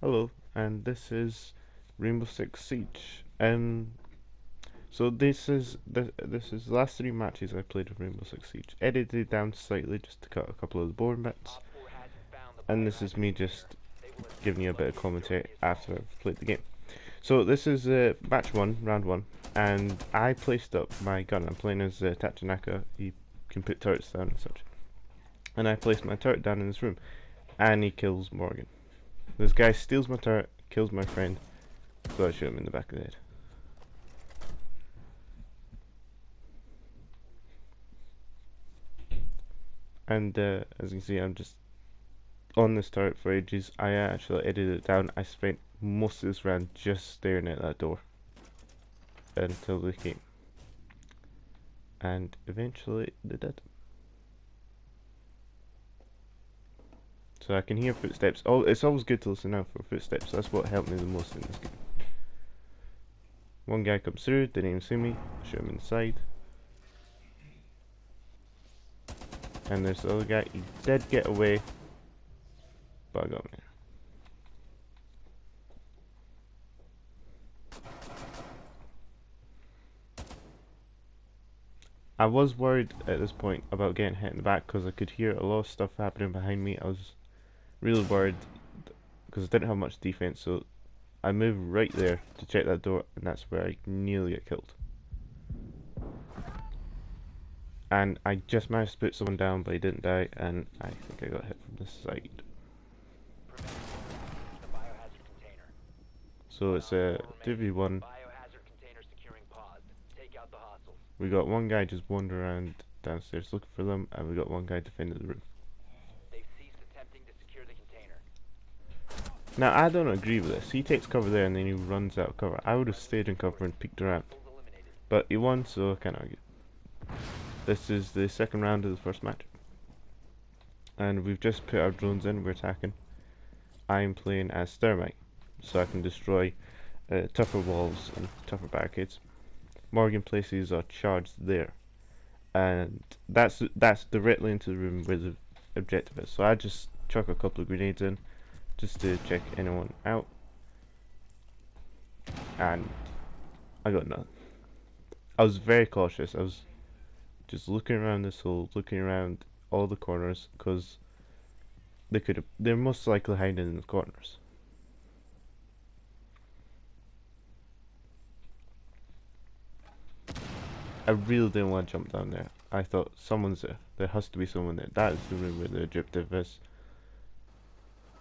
Hello, and this is Rainbow Six Siege. So this is the last three matches I played of Rainbow Six Siege. Edited down slightly just to cut a couple of the boring bits, and this is me just giving you a bit of commentary after I've played the game. So this is match one, round one, and I placed up my gun. I'm playing as Tachanaka. He can put turrets down and such, and I placed my turret down in this room, and he kills Morgan. This guy steals my turret, kills my friend, so I shoot him in the back of the head. And as you can see, I'm just on this turret for ages. I actually edited it down. I spent most of this round just staring at that door until they came. And eventually they did. So I can hear footsteps. Oh, it's always good to listen out for footsteps. That's what helped me the most in this game. One guy comes through, didn't even see me. Shoot him inside. And there's the other guy. He did get away, but I got him. I was worried at this point about getting hit in the back because I could hear a lot of stuff happening behind me. I was really worried because I didn't have much defense, so I moved right there to check that door, and that's where I nearly get killed. And I just managed to put someone down, but he didn't die, and I think I got hit from this side. So it's a 2v1. We got one guy just wandering around downstairs looking for them, and we got one guy defending the room. Now I don't agree with this. He takes cover there and then he runs out of cover. I would have stayed in cover and peeked around. But he won, so I can't argue. This is the second round of the first match. And we've just put our drones in, we're attacking. I'm playing as Thermite, so I can destroy tougher walls and tougher barricades. Morgan places are charged there. And that's directly into the room where the objective is. So I just chuck a couple of grenades in just to check anyone out, and I got none. I was very cautious. I was just looking around this hole, looking around all the corners, because they're most likely hiding in the corners. I really didn't want to jump down there. I thought someone's there. There has to be someone there. That is the room where the objective is.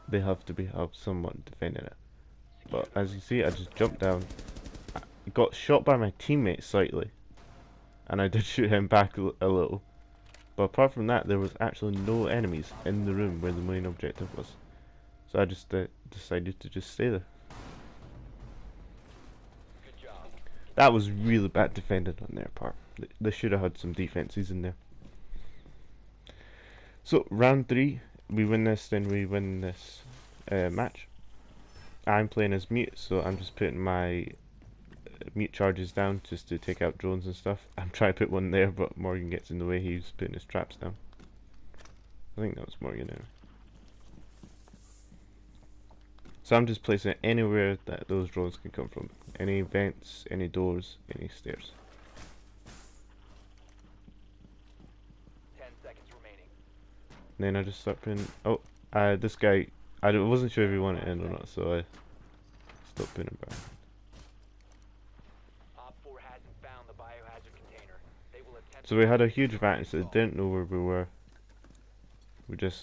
They have to have someone defending it. But as you see, I just jumped down. I got shot by my teammate slightly, and I did shoot him back a little. But apart from that, there was actually no enemies in the room where the main objective was. So I just decided to just stay there. That was really bad defending on their part. They should have had some defenses in there. So round 3, we win this, then we win this match. I'm playing as mute, so I'm just putting my mute charges down just to take out drones and stuff. I'm trying to put one there, but Morgan gets in the way. He's putting his traps down. I think that was Morgan anyway. So I'm just placing it anywhere that those drones can come from. Any vents, any doors, any stairs. 10 seconds remaining. And then I just start putting. Oh, this guy. I wasn't sure if he wanted in or not, so I stopped putting him back. Op 4 hasn't found the biohazard container. They will attempt. So we had a huge advantage. They didn't know where we were.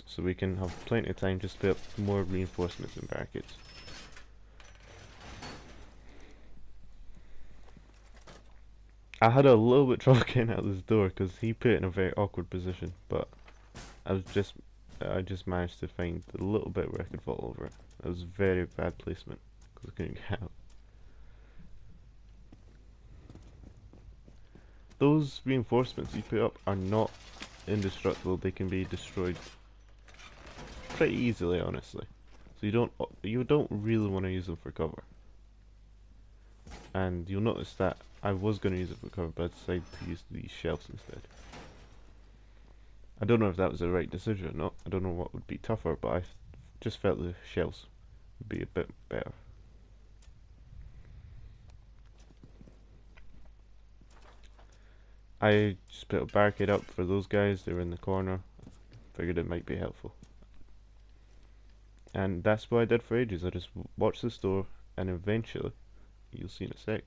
So we can have plenty of time just to put up more reinforcements and barricades. I had a little bit of trouble getting out of this door because he put it in a very awkward position, but I just managed to find a little bit where I could fall over it. It was very bad placement because I couldn't get out. Those reinforcements you put up are not indestructible. They can be destroyed pretty easily, honestly. So you don't really want to use them for cover. And you'll notice that I was going to use it for cover, but I decided to use these shelves instead. I don't know if that was the right decision or not. I don't know what would be tougher, but I just felt the shells be a bit better. I just put a barricade up for those guys. They were in the corner. Figured it might be helpful. And that's what I did for ages. I just watched the store, and eventually, you'll see in a sec,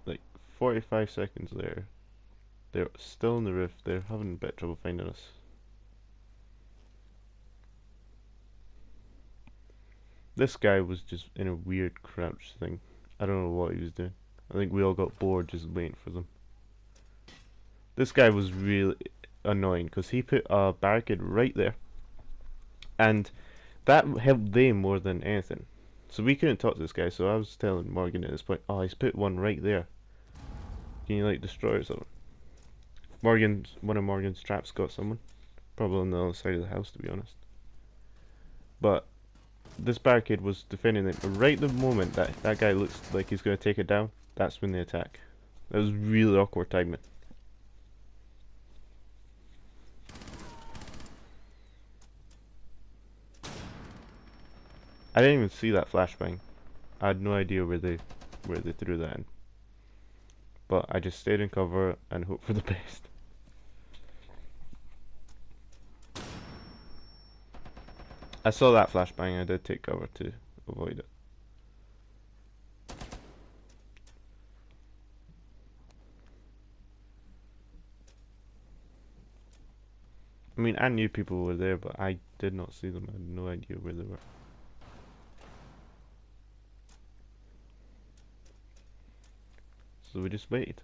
like 45 seconds later, they're still on the roof. They're having a bit of trouble finding us. This guy was just in a weird crouch thing. I don't know what he was doing. I think we all got bored just waiting for them. This guy was really annoying because he put a barricade right there, and that helped them more than anything. So we couldn't talk to this guy, so I was telling Morgan at this point, oh, he's put one right there. Can you, like, destroy it or something? One of Morgan's traps got someone. Probably on the other side of the house, to be honest. But this barricade was defending it. Right the moment that guy looks like he's going to take it down, that's when they attack. That was really awkward timing. I didn't even see that flashbang. I had no idea where they threw that in. But I just stayed in cover and hoped for the best. I saw that flashbang. I did take cover to avoid it. I mean, I knew people were there, but I did not see them. I had no idea where they were. So we just waited.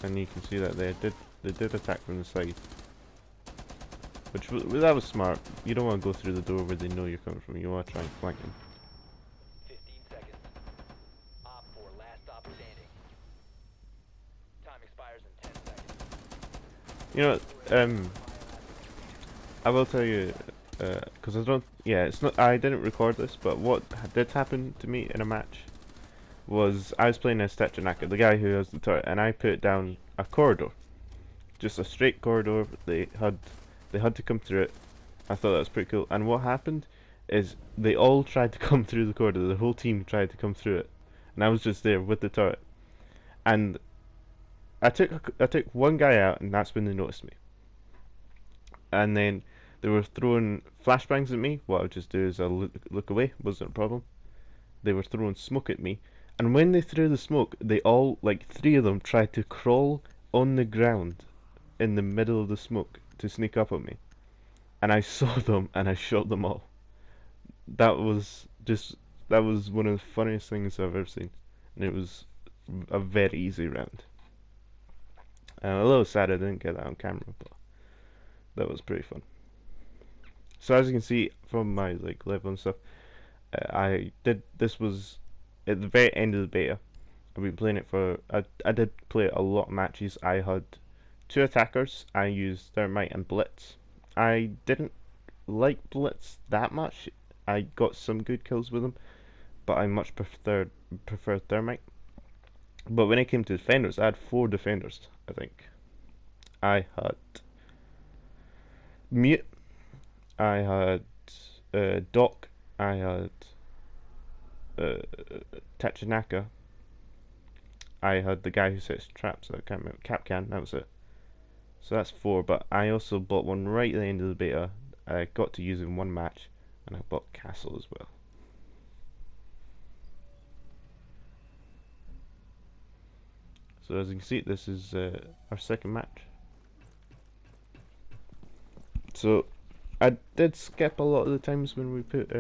And you can see that they did attack from the side. That was smart. You don't want to go through the door where they know you're coming from. You want to try and flank them. 15 seconds. Op 4, last stop standing. Time expires in 10 seconds. You know, I will tell you, because I don't. Yeah, it's not. I didn't record this, but what did happen to me in a match was I was playing as Tetranaka, the guy who has the turret, and I put down a corridor, just a straight corridor. They had to come through it. I thought that was pretty cool. And what happened is they all tried to come through the corridor. The whole team tried to come through it, and I was just there with the turret. And I took one guy out, and that's when they noticed me. And then they were throwing flashbangs at me. What I would just do is I'll look away. Wasn't a problem. They were throwing smoke at me, and when they threw the smoke, they all, like 3 of them, tried to crawl on the ground in the middle of the smoke to sneak up on me. And I saw them, and I shot them all. That was one of the funniest things I've ever seen, and it was a very easy round. A little sad I didn't get that on camera, but that was pretty fun. So as you can see from my level and stuff, this was at the very end of the beta. I've been playing it for, I did play it a lot of matches. I had 2 attackers. I used Thermite and Blitz. I didn't like Blitz that much. I got some good kills with him, but I much preferred Thermite. But when it came to defenders, I had 4 defenders, I think. I had Mute, I had Doc, I had Tachinaka, I had the guy who sets traps, I can't remember, Capcan, that was it. So that's 4, but I also bought one right at the end of the beta. I got to use it in one match, and I bought Castle as well. So as you can see, this is our second match. So I did skip a lot of the times when we put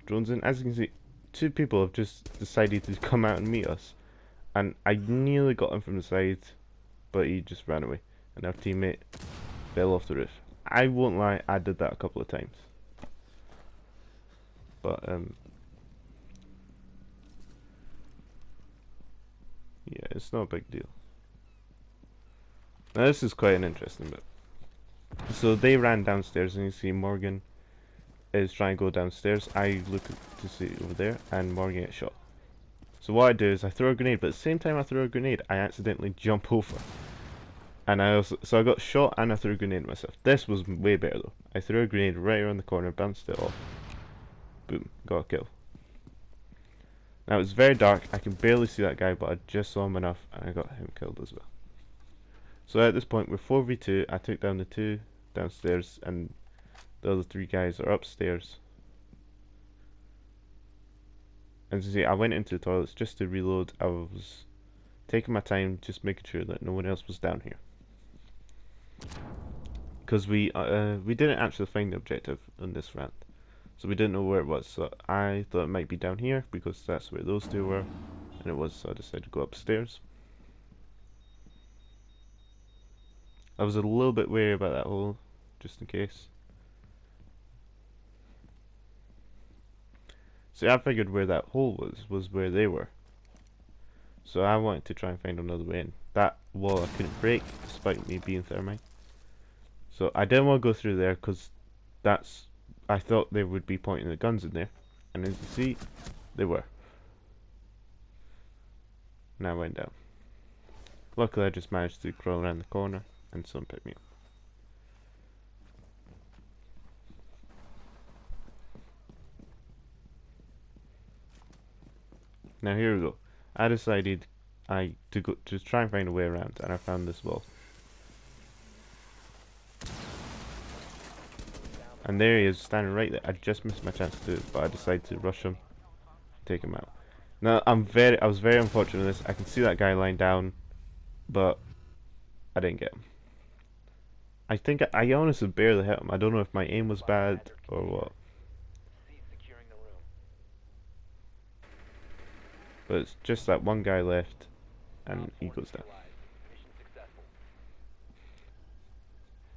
drones in. As you can see, 2 people have just decided to come out and meet us, and I nearly got him from the side, but he just ran away, and our teammate fell off the roof. I won't lie, I did that a couple of times, but yeah, it's not a big deal. Now this is quite an interesting bit. So they ran downstairs, and you see Morgan is trying to go downstairs. I look to see over there, and Morgan gets shot. So what I do is I throw a grenade, but at the same time I throw a grenade, I accidentally jump over. And I got shot and I threw a grenade at myself. This was way better though. I threw a grenade right around the corner, bounced it off. Boom, got a kill. Now it's very dark, I can barely see that guy, but I just saw him enough and I got him killed as well. So at this point we're 4v2, I took down the 2 downstairs and the other 3 guys are upstairs. As you see, I went into the toilets just to reload. I was taking my time, just making sure that no one else was down here. Because we didn't actually find the objective on this round. So we didn't know where it was, so I thought it might be down here because that's where those 2 were, and it was, so I decided to go upstairs. I was a little bit wary about that hole, just in case. See, I figured where that hole was where they were. So I wanted to try and find another way in. That wall I couldn't break, despite me being thermite. So I didn't want to go through there, because I thought they would be pointing the guns in there. And as you see, they were. And I went down. Luckily I just managed to crawl around the corner, and someone picked me up. Now here we go. I decided to try and find a way around, and I found this wall. And there he is, standing right there. I just missed my chance to do it, but I decided to rush him, take him out. Now I was very unfortunate in this. I can see that guy lying down, but I didn't get him. I think I honestly barely hit him. I don't know if my aim was bad or what. But it's just that one guy left, and he goes down.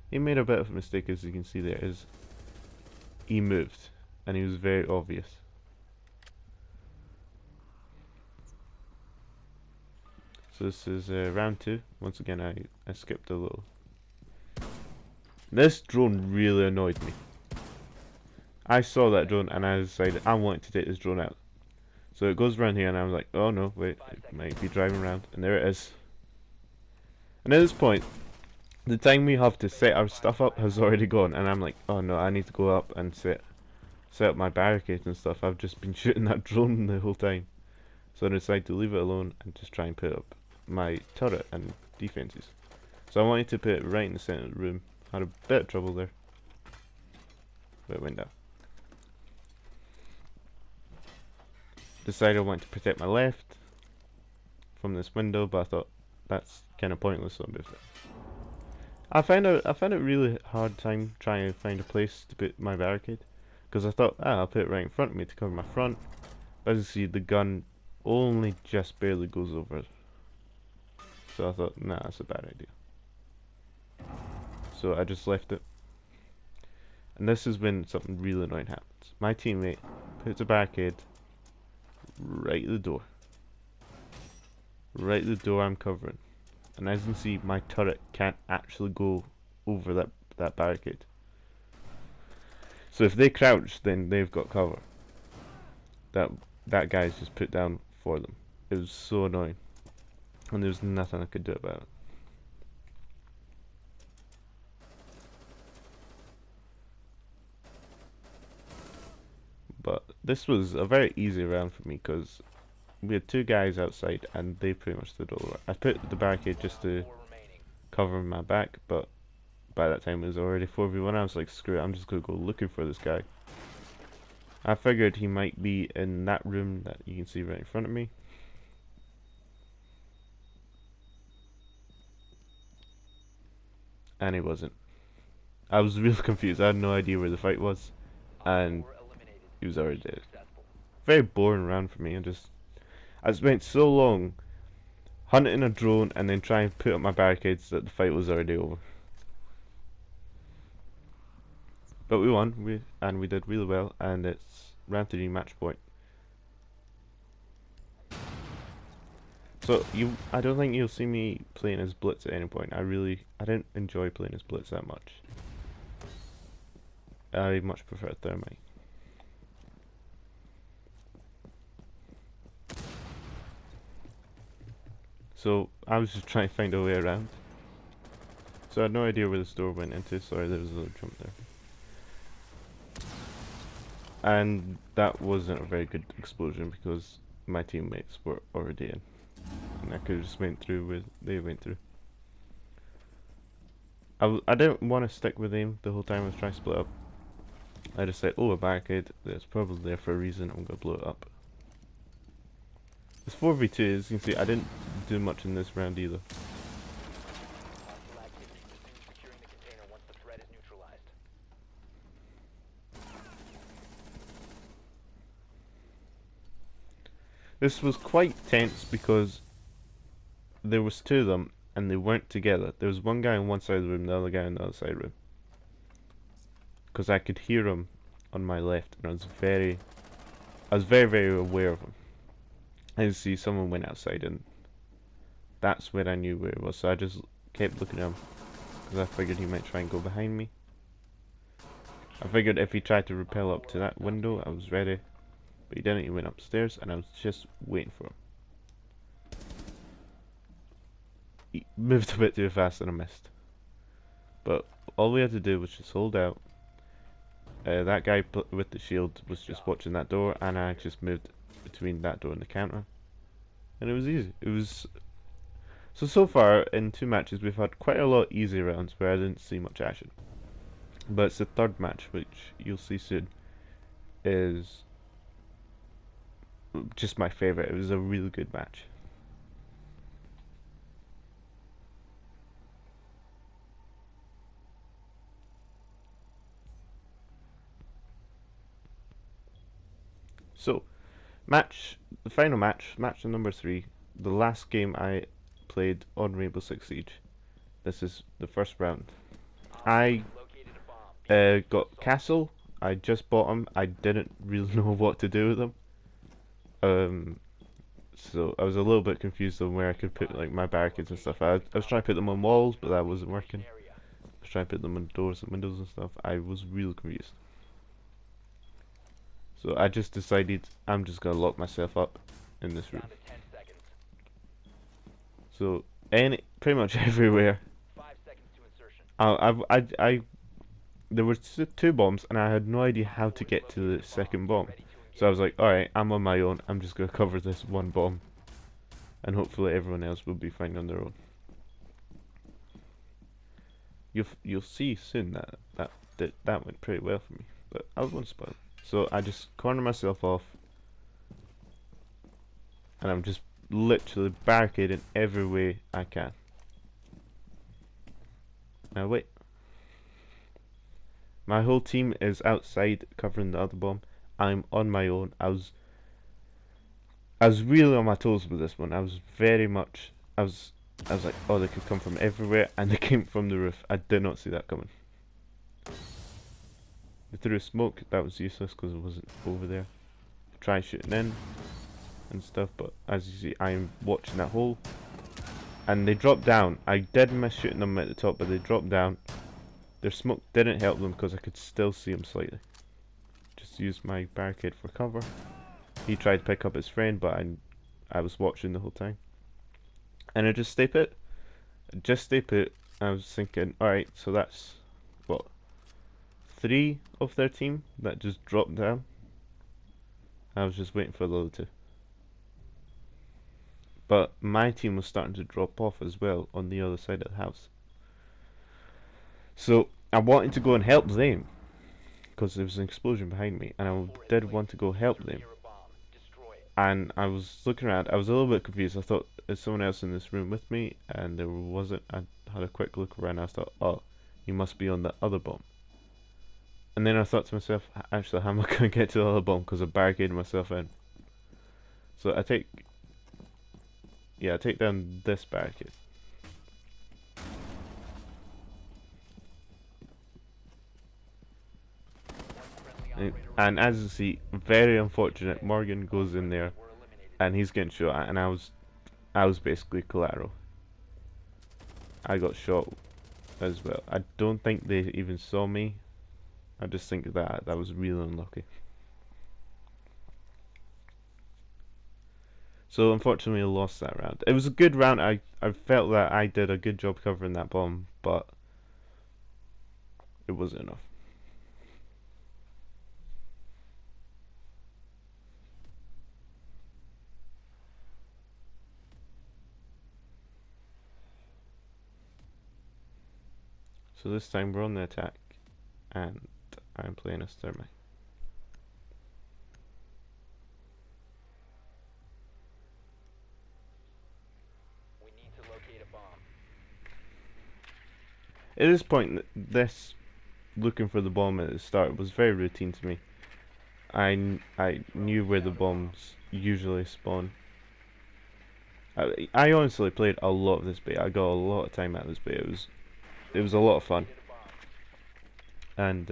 He made a bit of a mistake, as you can see there. He moved, and he was very obvious. So this is round 2. Once again, I skipped a little. This drone really annoyed me. I saw that drone and I decided I wanted to take this drone out. So it goes around here and I was like, oh no, wait, it might be driving around. And there it is. And at this point, the time we have to set our stuff up has already gone. And I'm like, oh no, I need to go up and set up my barricades and stuff. I've just been shooting that drone the whole time. So I decided to leave it alone and just try and put up my turret and defenses. So I wanted to put it right in the center of the room. Had a bit of trouble there, but it went down. Decided I wanted to protect my left from this window, but I thought that's kind of pointless, so I moved it. I found it really hard time trying to find a place to put my barricade, because I thought, I'll put it right in front of me to cover my front. But as you see, the gun only just barely goes over it. So I thought, nah, that's a bad idea. So I just left it. And this is when something really annoying happens. My teammate puts a barricade right at the door. Right at the door I'm covering. And as you can see, my turret can't actually go over that barricade. So if they crouch, then they've got cover. That guy's just put down for them. It was so annoying. And there was nothing I could do about it. But this was a very easy round for me because we had 2 guys outside and they pretty much stood all over. I put the barricade just to cover my back, but by that time it was already 4v1. I was like, screw it, I'm just gonna go looking for this guy. I figured he might be in that room that you can see right in front of me. And he wasn't. I was really confused. I had no idea where the fight was, and he was already dead. Very boring round for me. I spent so long hunting a drone and then trying to put up my barricades that the fight was already over. But we won, we did really well, and it's round 3 match point. So I don't think you'll see me playing as Blitz at any point. I didn't enjoy playing as Blitz that much. I much prefer Thermite. So I was just trying to find a way around. So I had no idea where this door went into. Sorry, there was a little jump there. And that wasn't a very good explosion because my teammates were already in. And I could have just went through where they went through. I didn't want to stick with aim the whole time I was trying to split up. I just said, oh, a barricade, it's probably there for a reason, I'm going to blow it up. It's 4v2, as you can see, I didn't do much in this round either. Hostile activity. Resume securing the container once the threat is neutralized. This was quite tense because there was two of them and they weren't together. There was one guy on one side of the room, the other guy on the other side of the room. Because I could hear him on my left, and I was very, very aware of him. I see someone went outside, and that's where I knew where it was. So I just kept looking at him because I figured he might try and go behind me. I figured if he tried to rappel up to that window, I was ready, but he didn't. He went upstairs, and I was just waiting for him. He moved a bit too fast, and I missed. But all we had to do was just hold out. That guy with the shield was just watching that door, and I just moved between that door and the counter, and it was easy. It was so far in 2 matches we've had quite a lot of easy rounds where I didn't see much action, but it's the third match, which you'll see soon, is just my favorite. It was a really good match. So, the final match, match number 3, the last game I played on Rainbow Six Siege. This is the first round. I got Castle. I just bought him. I didn't really know what to do with them. So I was a little bit confused on where I could put like my barricades and stuff. I was trying to put them on walls, but that wasn't working. I was trying to put them on doors and windows and stuff. I was really confused. So I just decided I'm just gonna lock myself up in this room. So pretty much everywhere. 5 seconds to insertion. There were 2 bombs and I had no idea how to get to the second bomb. So I was like, alright, I'm on my own. I'm just gonna cover this one bomb, and hopefully everyone else will be fine on their own. You'll see soon that went pretty well for me, but I won't spoil. So I just corner myself off, and I'm just literally barricading every way I can. Now wait. My whole team is outside covering the other bomb. I'm on my own. I was really on my toes with this one. I was like, oh, they could come from everywhere, and they came from the roof. I did not see that coming. They threw smoke. That was useless because it wasn't over there. Try shooting in and stuff, but as you see, I'm watching that hole, and they dropped down. I did miss shooting them at the top, but they dropped down. Their smoke didn't help them because I could still see them slightly. Just used my barricade for cover. He tried to pick up his friend, but I was watching the whole time, and I just stay put. I was thinking, alright, so that's what, 3 of their team that just dropped down. I was just waiting for the other 2. But my team was starting to drop off as well on the other side of the house. So I wanted to go and help them because there was an explosion behind me, and I did want to go help them. And I was looking around. I was a little bit confused. I thought, is someone else in this room with me? And there wasn't. I had a quick look around. I thought, oh, he must be on the other bomb. And then I thought to myself, actually, how am I going to get to the other bomb? Because I barricaded myself in. So I take down this barricade. And as you see, very unfortunate, Morgan goes in there and he's getting shot at, and I was basically collateral. I got shot as well. I don't think they even saw me. I just think that was really unlucky. So unfortunately I lost that round. It was a good round. I felt that I did a good job covering that bomb, but it wasn't enough. So this time we're on the attack, and I'm playing as thermite. We need to locate a bomb. At this point, this looking for the bomb at the start was very routine to me. I knew where the bombs usually spawn. I honestly played a lot of this bait. I got a lot of time out of this bait. It was a lot of fun, and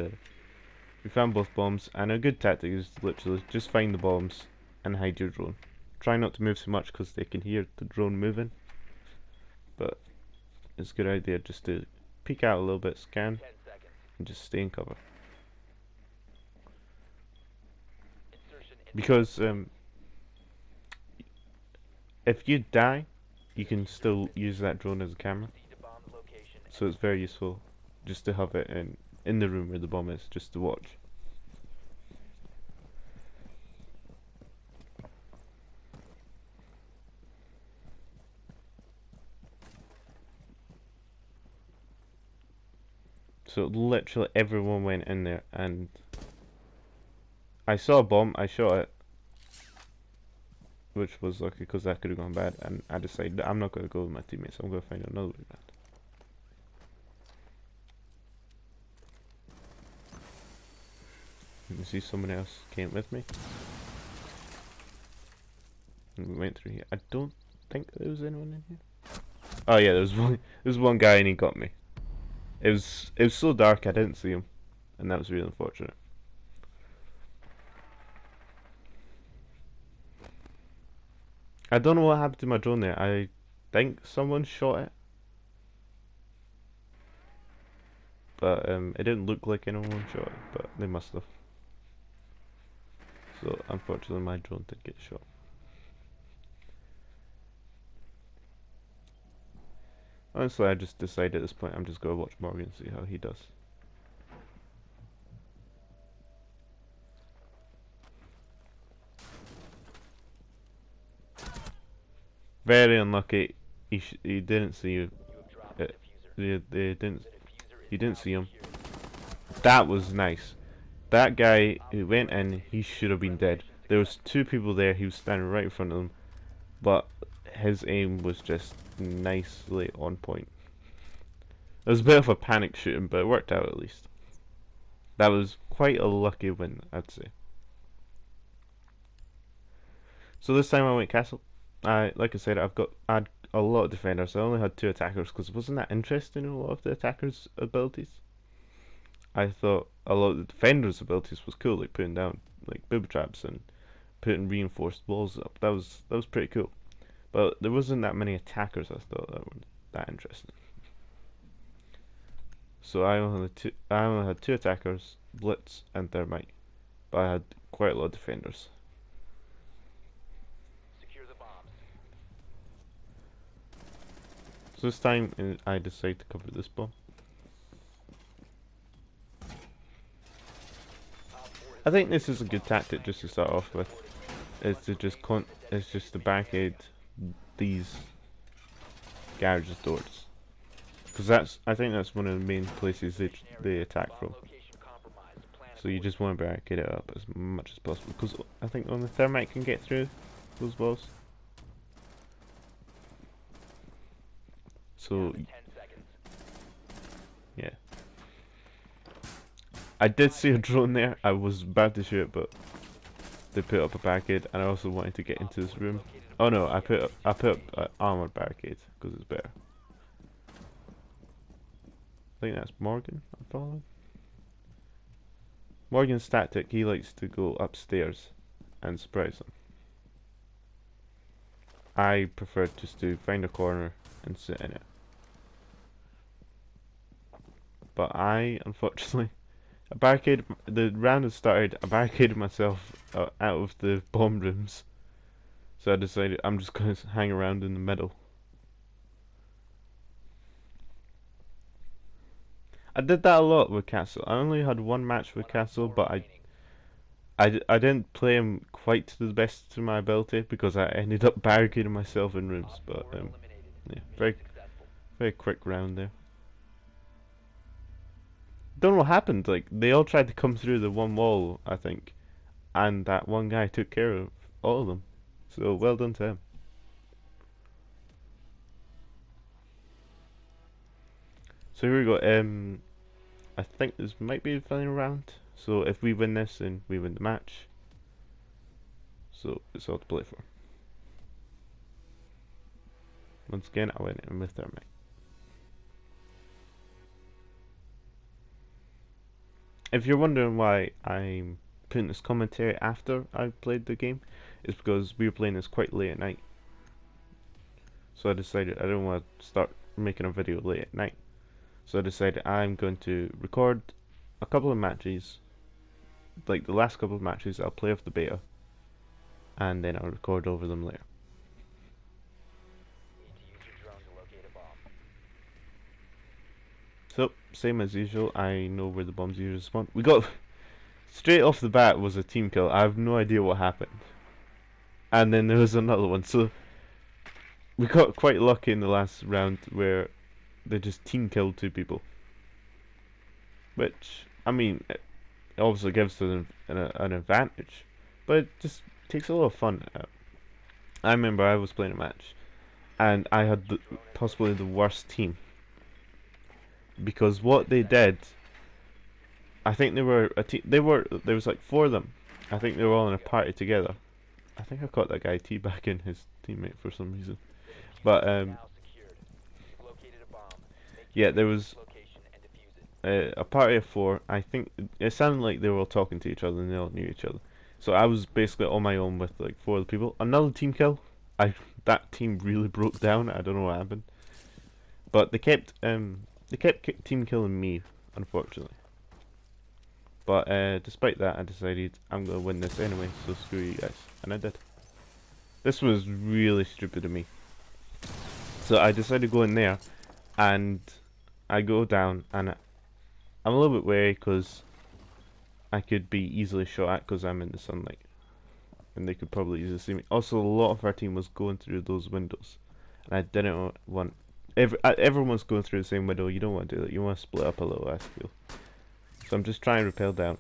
we found both bombs. And a good tactic is literally just find the bombs and hide your drone. Try not to move so much because they can hear the drone moving. But it's a good idea just to peek out a little bit, scan, 10 seconds. and just stay in cover. Insertion in Because if you die, you can still use that drone as a camera. proceed to bomb's location. So it's very useful just to have it in the room where the bomb is, just to watch. So literally everyone went in there, and I saw a bomb, I shot it, which was lucky because that could have gone bad, and I decided I'm not going to go with my teammates, I'm going to find another way around. You can see someone else came with me, and we went through here. I don't think there was anyone in here. Oh yeah, there was one guy and he got me. It was so dark I didn't see him, and that was really unfortunate. I don't know what happened to my drone there. I think someone shot it, but it didn't look like anyone shot it, but they must have. So unfortunately my drone did get shot. Honestly, I just decided at this point I'm just going to watch Morgan and see how he does. Very unlucky. He didn't see you. You have dropped the diffuser. They didn't. The diffuser is He didn't now see him. secured. That was nice. That guy who went in, he should have been dead. There was two people there. He was standing right in front of them, but his aim was just nicely on point. It was a bit of a panic shooting, but it worked out at least. That was quite a lucky win, I'd say. So this time I went castle. Like I said, I had a lot of defenders. I only had two attackers because it wasn't that interesting in a lot of the attackers' abilities. I thought a lot of the defenders' abilities was cool, like putting down like booby traps and putting reinforced walls up. That was pretty cool. But there wasn't that many attackers I thought that were that interesting. So I only had two attackers, Blitz and Thermite, but I had quite a lot of defenders. Secure the bombs. So this time I decided to cover this bomb. I think this is a good tactic just to start off with, is to just to barricade these garages doors, because I think that's one of the main places they attack from. Location compromised. Plan So you just want to barricade it up as much as possible, because I think only Thermite can get through those walls. So 10 seconds. yeah, I did see a drone there. I was about to shoot it, but they put up a barricade, and I also wanted to get into this room. Oh no, I put up an armored barricade because it's better. I think that's Morgan I'm following. Morgan's tactic, he likes to go upstairs and surprise them. I prefer just to find a corner and sit in it. But I, unfortunately, the round had started, I barricaded myself out of the bomb rooms. So I decided I'm just going to hang around in the middle. I did that a lot with Castle. I only had one match with Castle, but I didn't play him quite to the best of my ability because I ended up barricading myself in rooms. But yeah, very quick round there. Don't know what happened. Like they all tried to come through the one wall, I think, and that one guy took care of all of them. So well done to him. So here we go. I think this might be the final round. So if we win this, then we win the match. So it's all to play for. Once again, I went in with Thermite. If you're wondering why I'm putting this commentary after I played the game, it's because we were playing this quite late at night. So I decided I didn't want to start making a video late at night. So I decided I'm going to record a couple of matches, like the last couple of matches I'll play off the beta, and then I'll record over them later. So, same as usual, I know where the bombs usually spawn. We got, straight off the bat was a team kill. I have no idea what happened. And then there was another one, so we got quite lucky in the last round where they just team killed two people. Which, I mean, it obviously gives them an advantage, but it just takes a lot of fun out. I remember I was playing a match, and I had possibly the worst team. Because what they did, I think they were a team. There was like four of them. I think they were all in a party together. I think I caught that guy teabagging his teammate for some reason. But yeah, there was a party of four. I think it sounded like they were all talking to each other and they all knew each other. So I was basically on my own with like four other people. Another team kill. That team really broke down. I don't know what happened, but they kept team killing me, unfortunately. But despite that, I decided I'm gonna win this anyway. So screw you guys, and I did. This was really stupid of me. So I decided to go in there, and I go down, and I'm a little bit wary because I could be easily shot at because I'm in the sunlight, and they could probably easily see me. Also, a lot of our team was going through those windows, and I didn't want. Everyone's going through the same window. You don't want to do that. You want to split up a little, I feel. So I'm just trying to rappel down.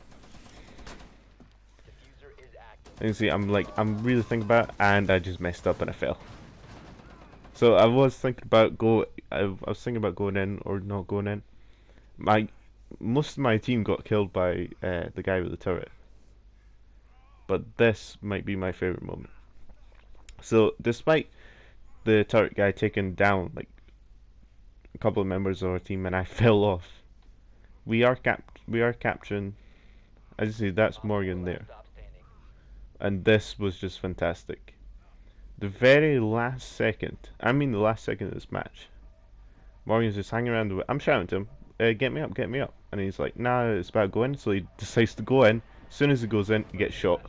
And you see, I'm really thinking about it, and I just messed up and I fell. So I was thinking about I was thinking about going in or not going in. Most of my team got killed by the guy with the turret, but this might be my favorite moment. So despite the turret guy taking down like a couple of members of our team, and I fell off, we are capturing. As you see, that's Morgan there, and this was just fantastic. The very last second, I mean the last second of this match, Morgan's just hanging around. I'm shouting to him, get me up, get me up. And he's like, nah, it's about going. So he decides to go in. As soon as he goes in, he gets shot.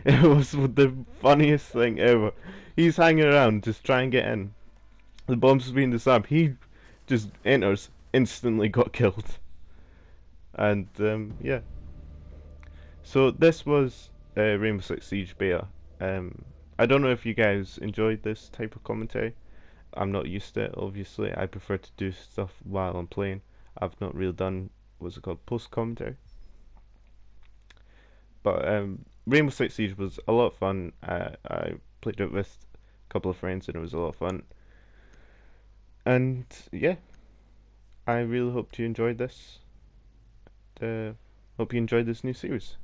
It was the funniest thing ever. He's hanging around, just trying to get in. The bomb's being disarmed. He just enters, instantly got killed. And yeah. So this was Rainbow Six Siege beta. I don't know if you guys enjoyed this type of commentary. I'm not used to it, obviously. I prefer to do stuff while I'm playing. I've not really done, what's it called, post commentary. But Rainbow Six Siege was a lot of fun. I played it with a couple of friends and it was a lot of fun. And yeah, I really hope you enjoyed this. Hope you enjoyed this new series.